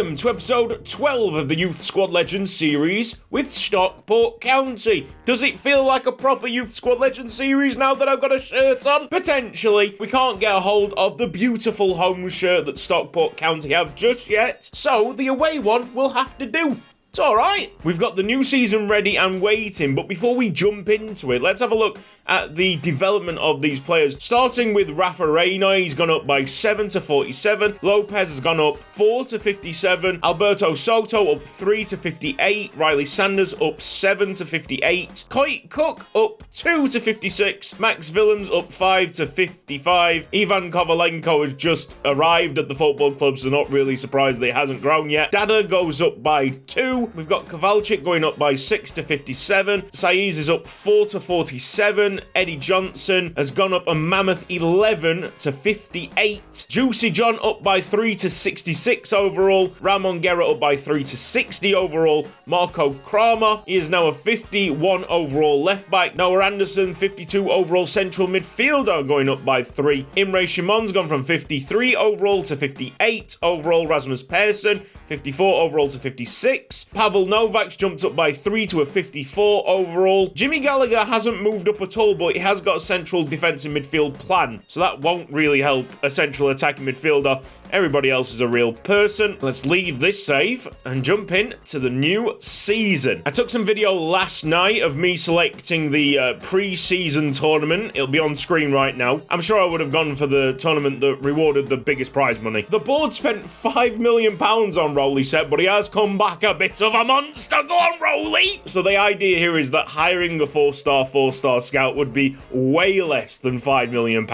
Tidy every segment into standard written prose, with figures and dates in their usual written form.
Welcome to episode 12 of the Youth Squad Legends series with Stockport County. Does it feel like a proper Youth Squad Legends series now that I've got a shirt on? Potentially. We can't get a hold of the beautiful home shirt that Stockport County have just yet, so the away one will have to do. It's alright. We've got the new season ready and waiting, but before we jump into it, let's have a look at the development of these players. Starting with Rafa Reina, he's gone up by 7 to 47. Lopez has gone up 4 to 57. Alberto Soto up 3 to 58. Riley Sanders up 7 to 58. Coit Cook up 2 to 56. Max Willems up 5 to 55. Ivan Kovalenko has just arrived at the football club, so not really surprised that it hasn't grown yet. Dada goes up by 2. We've got Kovalchik going up by 6 to 57. Saiz is up 4 to 47. Eddie Johnson has gone up a mammoth 11 to 58. Juicy John up by 3 to 66 overall. Ramon Guerra up by 3 to 60 overall. Marco Kramer, he is now a 51 overall left back. Noah Anderson, 52 overall central midfielder, going up by 3. Imre Shimon's gone from 53 overall to 58 overall. Rasmus Persson, 54 overall to 56. Pavel Novak's jumped up by 3 to a 54 overall. Jimmy Gallagher hasn't moved up at all, but he has got a central defensive midfield plan, so that won't really help a central attacking midfielder. Everybody else is a real person. Let's leave this save and jump in to the new season. I took some video last night of me selecting the pre-season tournament. It'll be on screen right now. I'm sure I would have gone for the tournament that rewarded the biggest prize money. The board spent £5 million on Rowley set, but he has come back a bit of a monster. Go on, Rowley! So the idea here is that hiring a 4-star scout would be way less than £5 million.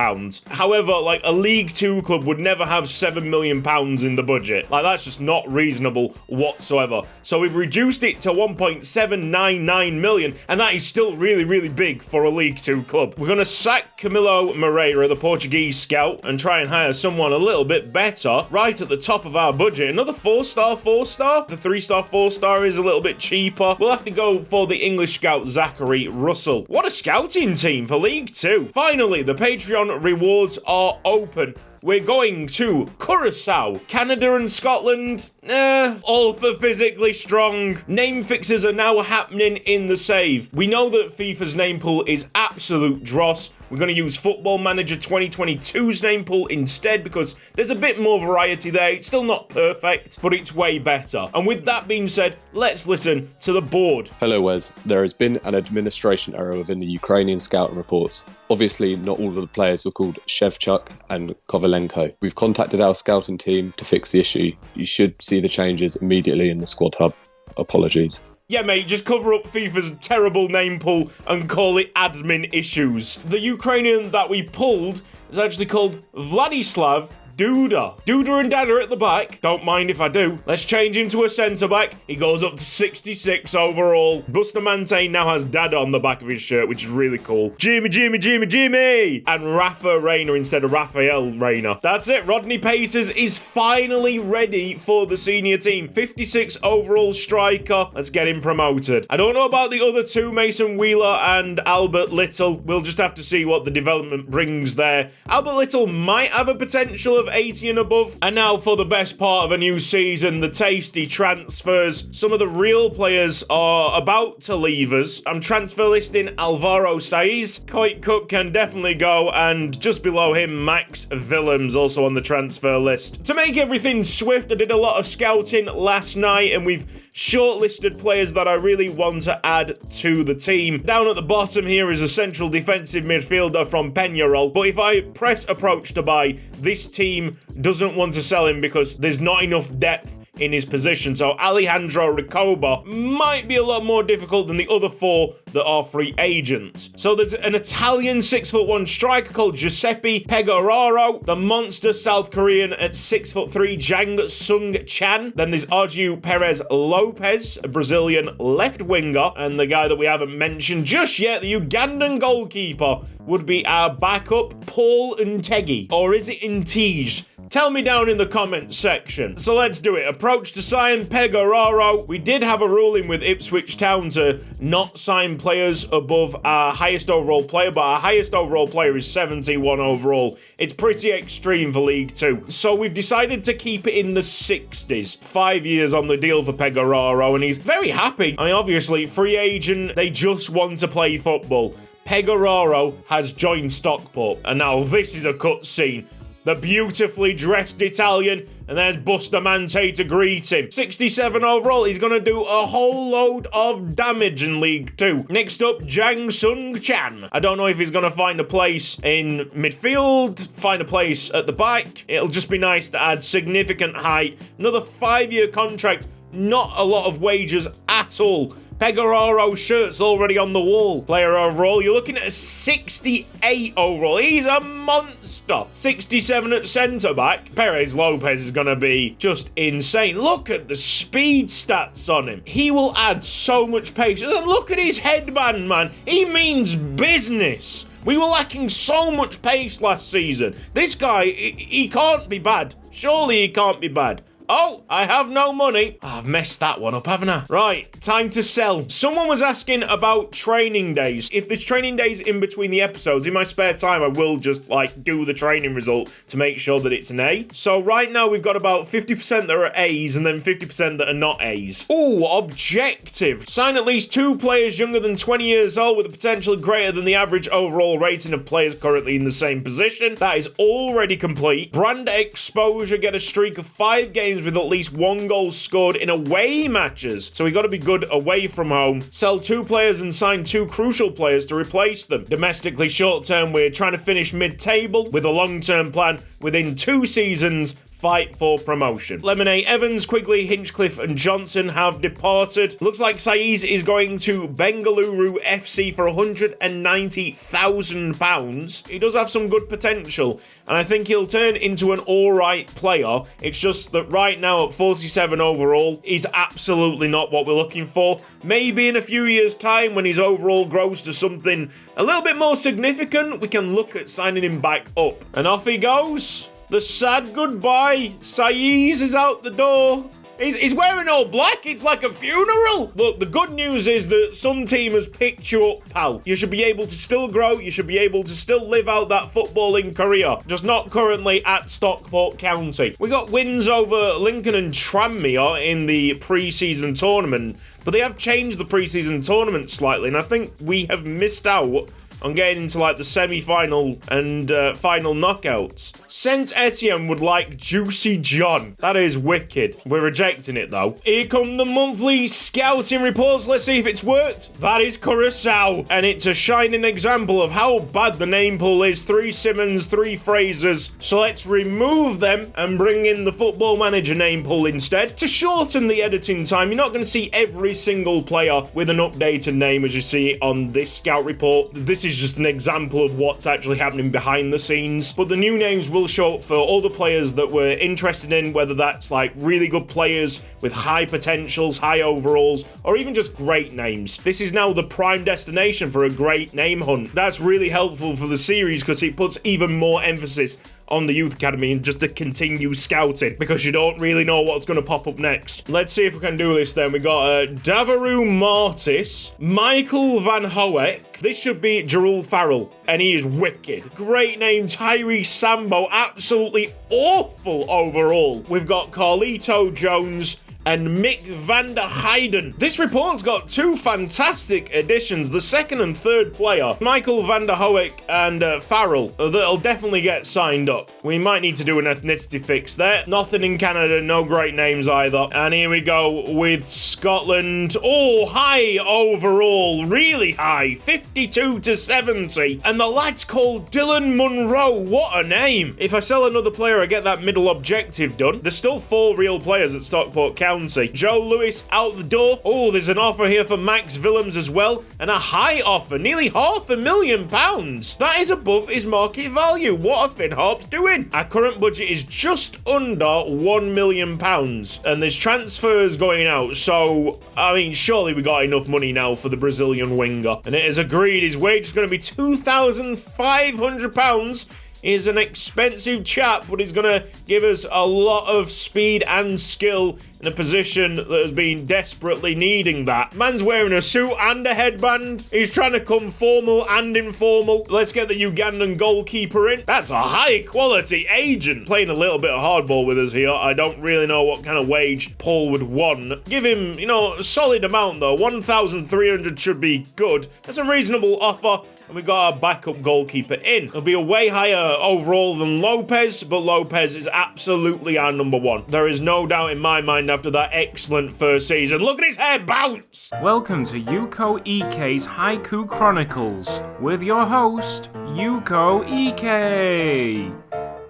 However, like a League 2 club would never have £7 million in the budget. Like, that's just not reasonable whatsoever. So we've reduced it to 1.799 million, and that is still really, really big for a League 2 club. We're going to sack Camilo Moreira, the Portuguese scout, and try and hire someone a little bit better right at the top of our budget. Another 4-star. The 3-star 4-star is a little bit cheaper. We'll have to go for the English scout Zachary Russell. What a scouting team for League 2. Finally, the Patreon rewards are open. We're going to Curaçao, Canada and Scotland. All for physically strong. Name fixes are now happening in the save. We know that FIFA's name pool is absolute dross. We're going to use Football Manager 2022's name pool instead because there's a bit more variety there. It's still not perfect, but it's way better. And with that being said, let's listen to the board. Hello, Wes. There has been an administration error within the Ukrainian scouting reports. Obviously, not all of the players were called Shevchuk and Kovalenko. We've contacted our scouting team to fix the issue. You should see the changes immediately in the squad hub. Apologies. Yeah, mate, just cover up FIFA's terrible name pool and call it admin issues. The Ukrainian that we pulled is actually called Vladislav Duda. Duda and Dada at the back. Don't mind if I do. Let's change him to a centre-back. He goes up to 66 overall. Bustamante now has Dada on the back of his shirt, which is really cool. Jimmy! And Rafa Reina instead of Rafael Reina. That's it. Rodney Peters is finally ready for the senior team. 56 overall striker. Let's get him promoted. I don't know about the other two, Mason Wheeler and Albert Little. We'll just have to see what the development brings there. Albert Little might have a potential of 80 and above. And now for the best part of a new season, the tasty transfers. Some of the real players are about to leave us. I'm transfer listing Alvaro Saiz. Coit Cook can definitely go, and just below him, Max Willems also on the transfer list. To make everything swift, I did a lot of scouting last night, and we've shortlisted players that I really want to add to the team. Down at the bottom here is a central defensive midfielder from Peñarol, but if I press approach to buy, this team doesn't want to sell him because there's not enough depth in his position. So Alejandro Recoba might be a lot more difficult than the other four that are free agents. So there's an Italian 6'1" striker called Giuseppe Pegoraro, the monster South Korean at 6'3" Jang Sung Chan. Then there's Arju Perez Lopez, a Brazilian left winger, and the guy that we haven't mentioned just yet, the Ugandan goalkeeper, would be our backup, Paul Ntegi. Or is it Ntege? Tell me down in the comments section. So let's do it. approach to sign Pecoraro. We did have a ruling with Ipswich Town to not sign players above our highest overall player, but our highest overall player is 71 overall. It's pretty extreme for League 2. So we've decided to keep it in the 60s. 5 years on the deal for Pecoraro, and he's very happy. I mean, obviously, free agent, they just want to play football. Pecoraro has joined Stockport, and now this is a cutscene. The beautifully dressed Italian, and there's Bustamante to greet him. 67 overall, he's going to do a whole load of damage in League 2. Next up, Jang Sung Chan. I don't know if he's going to find a place in midfield, find a place at the back. It'll just be nice to add significant height. Another 5-year contract, not a lot of wages at all. Pecoraro shirt's already on the wall. Player overall, you're looking at a 68 overall. He's a monster. 67 at centre-back. Perez Lopez is going to be just insane. Look at the speed stats on him. He will add so much pace. And look at his headband, man. He means business. We were lacking so much pace last season. This guy, he can't be bad. Surely he can't be bad. Oh, I have no money. I've messed that one up, haven't I? Right, time to sell. Someone was asking about training days. If there's training days in between the episodes, in my spare time, I will just, do the training result to make sure that it's an A. So right now, we've got about 50% that are A's and then 50% that are not A's. Ooh, objective. Sign at least 2 players younger than 20 years old with a potential greater than the average overall rating of players currently in the same position. That is already complete. Brand exposure, get a streak of 5 games with at least 1 goal scored in away matches. So we got to be good away from home. Sell 2 players and sign 2 crucial players to replace them. Domestically short term, we're trying to finish mid-table with a long-term plan within 2 seasons. Fight for promotion. Lemonade, Evans, Quigley, Hinchcliffe and Johnson have departed. Looks like Saiz is going to Bengaluru FC for £190,000. He does have some good potential, and I think he'll turn into an alright player. It's just that right now at 47 overall, he's absolutely not what we're looking for. Maybe in a few years' time, when his overall grows to something a little bit more significant, we can look at signing him back up. And off he goes. The sad goodbye. Saiz is out the door. He's wearing all black. It's like a funeral. Look, the good news is that some team has picked you up, pal. You should be able to still grow. You should be able to still live out that footballing career. Just not currently at Stockport County. We got wins over Lincoln and Tranmere in the pre-season tournament, but they have changed the pre-season tournament slightly, and I think we have missed out on getting into the semi-final and final knockouts. Saint Etienne would like Juicy John. That is wicked. We're rejecting it though. Here come the monthly scouting reports. Let's see if it's worked. That is Curacao, and it's a shining example of how bad the name pool is. 3 Simmons, 3 Frasers. So let's remove them and bring in the Football Manager name pool instead. To shorten the editing time, you're not going to see every single player with an updated name as you see it on this scout report. This is just an example of what's actually happening behind the scenes, but the new names will show up for all the players that we're interested in, whether that's really good players with high potentials, high overalls, or even just great names. This is now the prime destination for a great name hunt. That's really helpful for the series because it puts even more emphasis on the Youth Academy and just to continue scouting, because you don't really know what's going to pop up next. Let's see if we can do this then. We got Davaru Martis, Michael Van Hoek. This should be Jarul Farrell, and he is wicked. Great name, Tyree Sambo, absolutely awful overall. We've got Carlito Jones and Mick van der Heijden. This report's got 2 fantastic additions. The second and third player, Michael van der Hoek and Farrell, that'll definitely get signed up. We might need to do an ethnicity fix there. Nothing in Canada, no great names either. And here we go with Scotland. Oh, high overall, really high, 52 to 70. And the lad's called Dylan Munro. What a name. If I sell another player, I get that middle objective done. There's still 4 real players at Stockport County. Joe Lewis out the door. Oh, there's an offer here for Max Willems as well, and a high offer, nearly £500,000. That is above his market value. What are Finn Harp's doing? Our current budget is just under £1 million, and there's transfers going out, so, I mean, surely we got enough money now for the Brazilian winger. And it is agreed his wage is going to be £2,500. Is an expensive chap, but he's going to give us a lot of speed and skill in a position that has been desperately needing that. Man's wearing a suit and a headband. He's trying to come formal and informal. Let's get the Ugandan goalkeeper in. That's a high-quality agent. Playing a little bit of hardball with us here. I don't really know what kind of wage Paul would want. Give him, a solid amount, though. 1,300 should be good. That's a reasonable offer. And we got our backup goalkeeper in. It'll be a way higher overall than Lopez, but Lopez is absolutely our number one. There is no doubt in my mind after that excellent first season. Look at his hair bounce! Welcome to Yuko Ike's Haiku Chronicles with your host, Yuko Ike.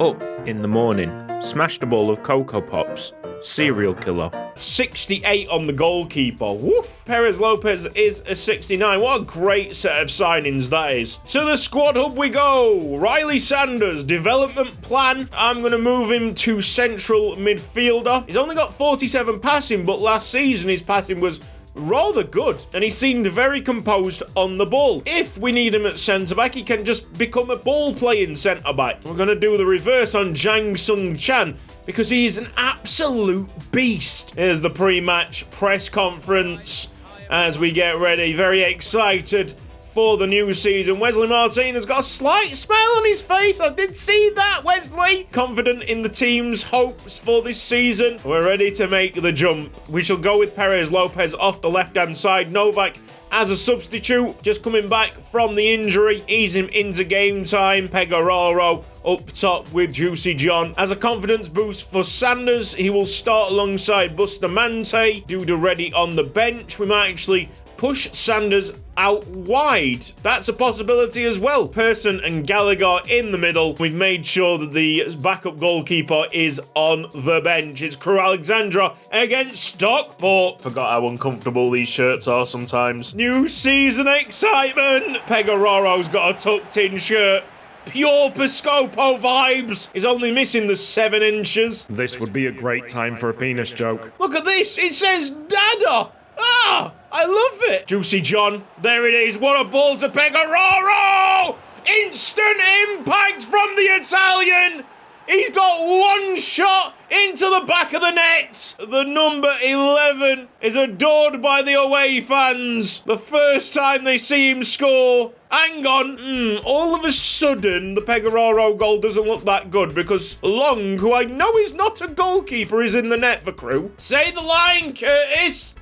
Up in the morning, smashed a bowl of Cocoa Pops. Serial killer. 68 on the goalkeeper. Woof. Perez Lopez is a 69. What a great set of signings that is. To the squad hub we go. Riley Sanders, development plan. I'm going to move him to central midfielder. He's only got 47 passing, but last season his passing was rather good, and he seemed very composed on the ball. If we need him at centre-back, he can just become a ball-playing centre-back. We're going to do the reverse on Jang Sung Chan, because he is an absolute beast. Here's the pre-match press conference as we get ready. Very excited for the new season. Wesley Martinez got a slight smile on his face. I did see that, Wesley. Confident in the team's hopes for this season. We're ready to make the jump. We shall go with Perez Lopez off the left-hand side. Novak as a substitute, just coming back from the injury. Ease him into game time. Pegararo up top with Juicy John. As a confidence boost for Sanders, he will start alongside Bustamante. Duda ready on the bench. We might actually push Sanders out wide. That's a possibility as well. Person and Gallagher in the middle. We've made sure that the backup goalkeeper is on the bench. It's Crew Alexandra against Stockport. Forgot how uncomfortable these shirts are sometimes. New season excitement. Pegararo's got a tucked-in shirt. Pure Piscopo vibes. He's only missing the 7 inches. This would be a great time for a penis joke. Look at this. It says Dada. Ah, I love it. Juicy John. There it is. What a ball to Pegararo. Instant impact from the Italian. He's got one shot into the back of the net. The number 11 is adored by the away fans. The first time they see him score. Hang on. All of a sudden, the Pegararo goal doesn't look that good because Long, who I know is not a goalkeeper, is in the net for Crew. Say the line, Curtis.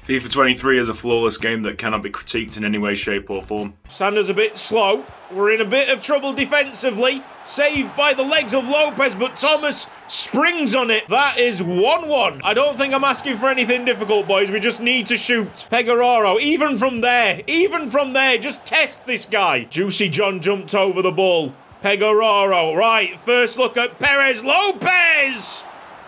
FIFA 23 is a flawless game that cannot be critiqued in any way, shape or form. Sanders a bit slow. We're in a bit of trouble defensively. Saved by the legs of Lopez, but Thomas springs on it. That is 1-1. I don't think I'm asking for anything difficult, boys. We just need to shoot. Pegararo, even from there, just test this guy. Juicy John jumped over the ball. Pegararo, right, first look at Perez Lopez.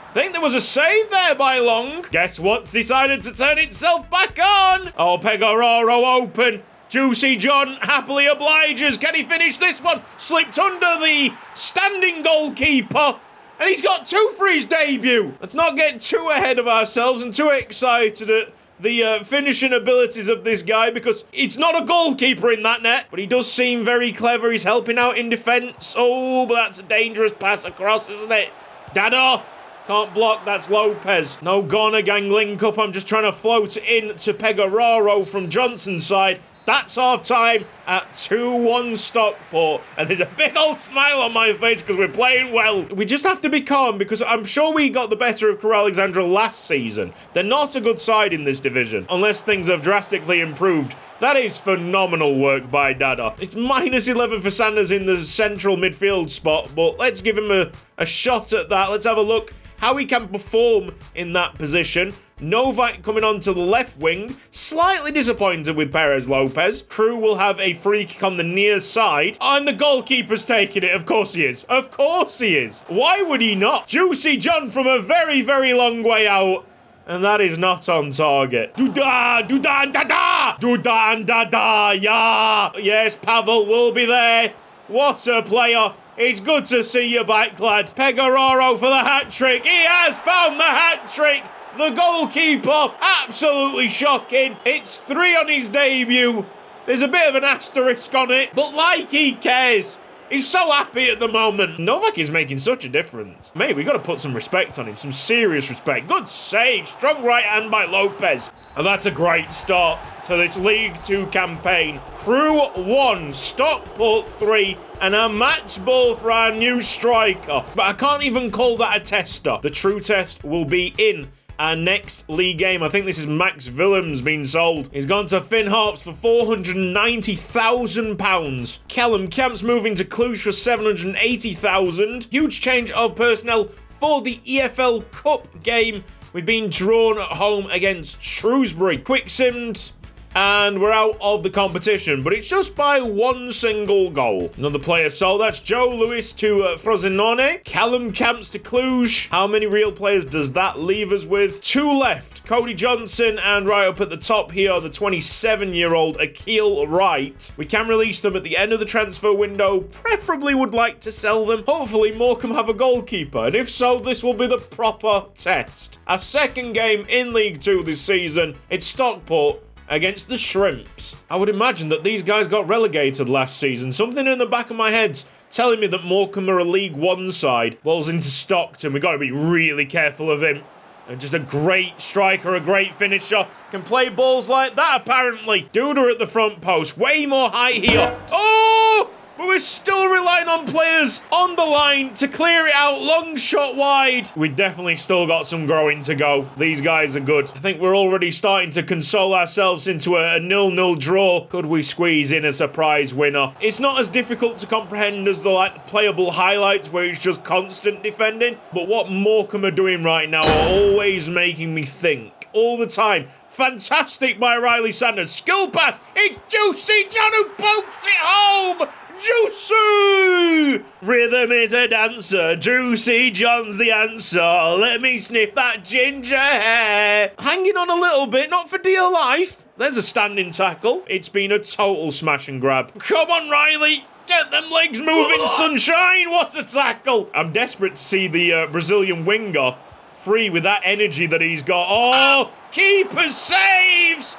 I think there was a save there by Long. Guess what's decided to turn itself back on? Oh, Pegararo open. Juicy John happily obliges. Can he finish this one? Slipped under the standing goalkeeper. And he's got 2 for his debut. Let's not get too ahead of ourselves and too excited at the finishing abilities of this guy, because it's not a goalkeeper in that net, but he does seem very clever. He's helping out in defence. Oh, but that's a dangerous pass across, isn't it? Dada. Can't block, that's Lopez. No Ghana gang link up. I'm just trying to float in to Pegararo from Johnson's side. That's half time at 2-1 Stockport. And there's a big old smile on my face because we're playing well. We just have to be calm because I'm sure we got the better of Crew Alexandra last season. They're not a good side in this division unless things have drastically improved. That is phenomenal work by Dada. It's minus 11 for Sanders in the central midfield spot, but let's give him a shot at that. Let's have a look how he can perform in that position. Novak coming on to the left wing. Slightly disappointed with Perez Lopez. Crew will have a free kick on the near side. And the goalkeeper's taking it. Of course he is. Of course he is. Why would he not? Juicy John from a very, very long way out. And that is not on target. Duda, Duda and Dada! Duda and Dada, yeah! Yes, Pavel will be there. What a player. It's good to see you back, lad. Pegararo for the hat-trick. He has found the hat-trick. The goalkeeper, absolutely shocking. It's 3 on his debut. There's a bit of an asterisk on it, but like he cares. He's so happy at the moment. Novak is making such a difference. Mate, we got to put some respect on him. Some serious respect. Good save. Strong right hand by Lopez. And that's a great start to this League 2 campaign. Crew 1, Stockport 3, and a match ball for our new striker. But I can't even call that a tester. The true test will be in our next league game. I think this is Max Willems being sold. He's gone to Finn Harps for £490,000. Callum Camp's moving to Cluj for £780,000. Huge change of personnel for the EFL Cup game. We've been drawn at home against Shrewsbury. Quick simmed, and we're out of the competition, but it's just by one single goal. Another player sold. That's Joe Lewis to Frosinone. Callum Camps to Cluj. How many real players does that leave us with? 2 left. Cody Johnson, and right up at the top here, the 27-year-old Akil Wright. We can release them at the end of the transfer window. Preferably would like to sell them. Hopefully Morecambe have a goalkeeper, and if so, this will be the proper test. Our second game in League 2 this season. It's Stockport against the Shrimps. I would imagine that these guys got relegated last season. Something in the back of my head's telling me that Morecambe are a League 1 side. Balls into Stockton. We've got to be really careful of him. And just a great striker, a great finisher. Can play balls like that, apparently. Duda at the front post. Way more height here. Oh! But we're still relying on players on the line to clear it out. Long shot wide. We definitely still got some growing to go. These guys are good. I think we're already starting to console ourselves into a 0-0 draw. Could we squeeze in a surprise winner? It's not as difficult to comprehend as the playable highlights where it's just constant defending. But what Morecambe are doing right now are always making me think. All the time. Fantastic by Riley Sanders. Skill pass. It's Juicy John who pokes it home. Juicy! Rhythm is a dancer. Juicy John's the answer. Let me sniff that ginger hair. Hanging on a little bit, not for dear life. There's a standing tackle. It's been a total smash and grab. Come on, Riley. Get them legs moving, sunshine. What a tackle. I'm desperate to see the Brazilian winger free with that energy that he's got. Oh, keeper saves.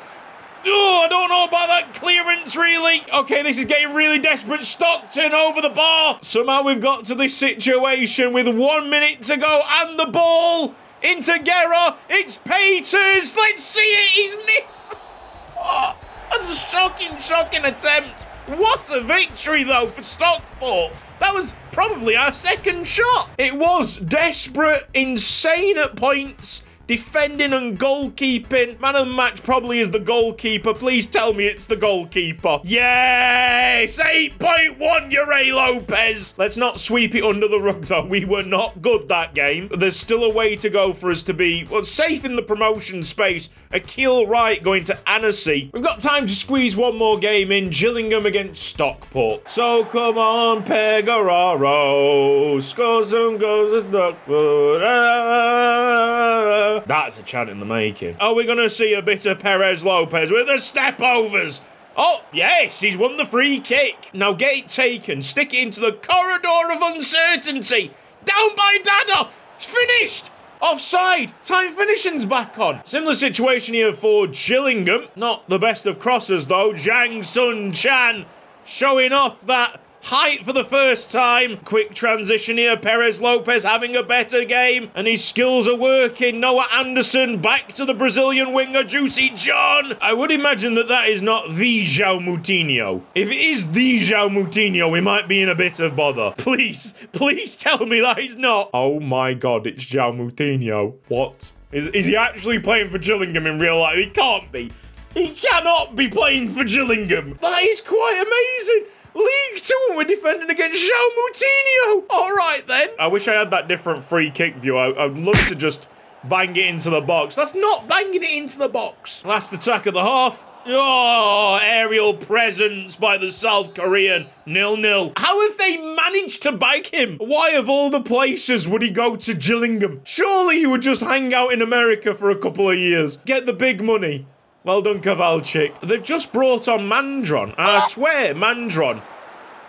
Oh, I don't know about that clearance, really. Okay, this is getting really desperate. Stockton over the bar. Somehow we've got to this situation with 1 minute to go and the ball into Guerra. It's Peters. Let's see it. He's missed. Oh, that's a shocking attempt. What a victory, though, for Stockport. That was probably our second shot. It was desperate, insane at points. Defending and goalkeeping. Man of the match probably is the goalkeeper. Please tell me it's the goalkeeper. Yes! 8.1, Ure Lopez. Let's not sweep it under the rug, though. We were not good that game. There's still a way to go for us to be, well, safe in the promotion space. Akil Wright going to Annecy. We've got time to squeeze one more game in. Gillingham against Stockport. So come on, Pegararo. Scores and goes to Stockport. That's a chant in the making. Are we going to see a bit of Perez Lopez with the step-overs? Oh, yes, he's won the free kick. Now get it taken. Stick it into the corridor of uncertainty. Down by Dada. It's finished. Offside. Time finishing's back on. Similar situation here for Gillingham. Not the best of crossers, though. Jang Sun Chan showing off that height for the first time. Quick transition here. Perez Lopez having a better game. And his skills are working. Noah Anderson back to the Brazilian winger, Juicy John. I would imagine that that is not the João Moutinho. If it is the João Moutinho, we might be in a bit of bother. Please tell me that he's not. Oh my God, it's João Moutinho. What? Is he actually playing for Gillingham in real life? He can't be. He cannot be playing for Gillingham. That is quite amazing. League 2 and we're defending against João Moutinho. All right, then. I wish I had that different free kick view. I'd love to just bang it into the box. That's not banging it into the box. Last attack of the half. Oh, aerial presence by the South Korean. 0-0. How have they managed to bag him? Why, of all the places, would he go to Gillingham? Surely he would just hang out in America for a couple of years. Get the big money. Well done, Kowalczyk. They've just brought on Mandron. And I swear, Mandron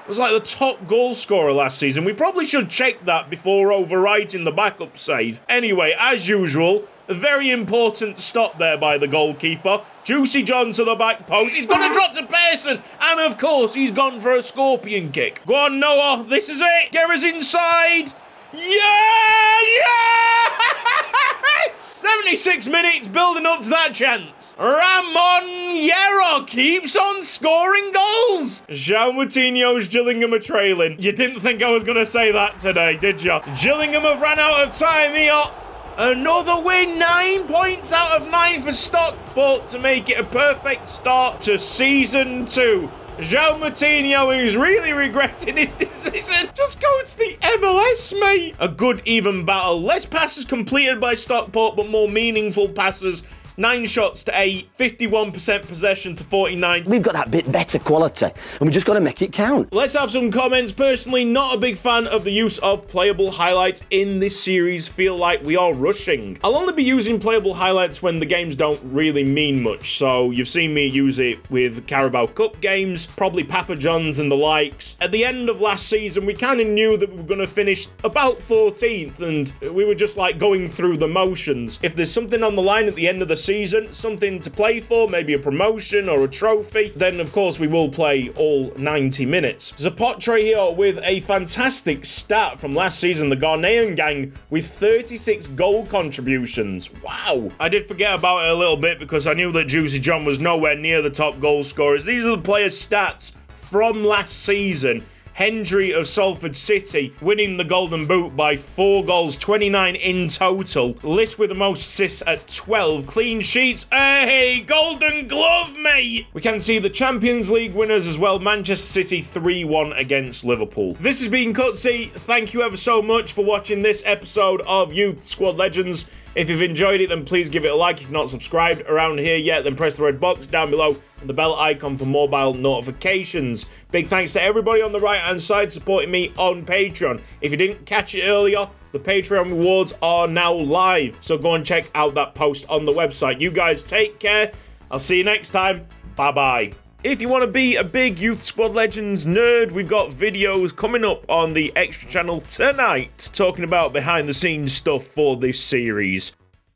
was like the top goal scorer last season. We probably should check that before overwriting the backup save. Anyway, as usual, a very important stop there by the goalkeeper. Juicy John to the back post. He's going to drop to Pearson. And of course, he's gone for a scorpion kick. Go on, Noah. This is it. Get us inside. Yeah! 76 minutes building up to that chance. Ramon Hierro keeps on scoring goals. João Moutinho's Gillingham are trailing. You didn't think I was going to say that today, did you? Gillingham have ran out of time here. Another win, 9 points out of 9 for Stockport to make it a perfect start to Season 2. João Moutinho is really regretting his decision. Just go to the MLS, mate. A good even battle. Less passes completed by Stockport, but more meaningful passes. 9 shots to 8, 51% possession to 49. We've got that bit better quality, and we just got to make it count. Let's have some comments. Personally, not a big fan of the use of playable highlights in this series. Feel like we are rushing. I'll only be using playable highlights when the games don't really mean much. So you've seen me use it with Carabao Cup games, probably Papa John's and the likes. At the end of last season, we kind of knew that we were going to finish about 14th, and we were just like going through the motions. If there's something on the line at the end of the season, something to play for, maybe a promotion or a trophy, then of course we will play all 90 minutes. Zapotre here with a fantastic stat from last season, the Ghanaian gang with 36 goal contributions. Wow. I did forget about it a little bit because I knew that Juicy John was nowhere near the top goal scorers. These are the players' stats from last season. Hendry of Salford City winning the Golden Boot by 4 goals, 29 in total. List with the most assists at 12. Clean sheets. Hey, Golden Glove, mate! We can see the Champions League winners as well. Manchester City 3-1 against Liverpool. This has been Cutsy. Thank you ever so much for watching this episode of Youth Squad Legends. If you've enjoyed it, then please give it a like. If you're not subscribed around here yet, then press the red box down below and the bell icon for mobile notifications. Big thanks to everybody on the right-hand side supporting me on Patreon. If you didn't catch it earlier, the Patreon rewards are now live, so go and check out that post on the website. You guys take care. I'll see you next time. Bye-bye. If you want to be a big Youth Squad Legends nerd, we've got videos coming up on the Extra channel tonight talking about behind-the-scenes stuff for this series.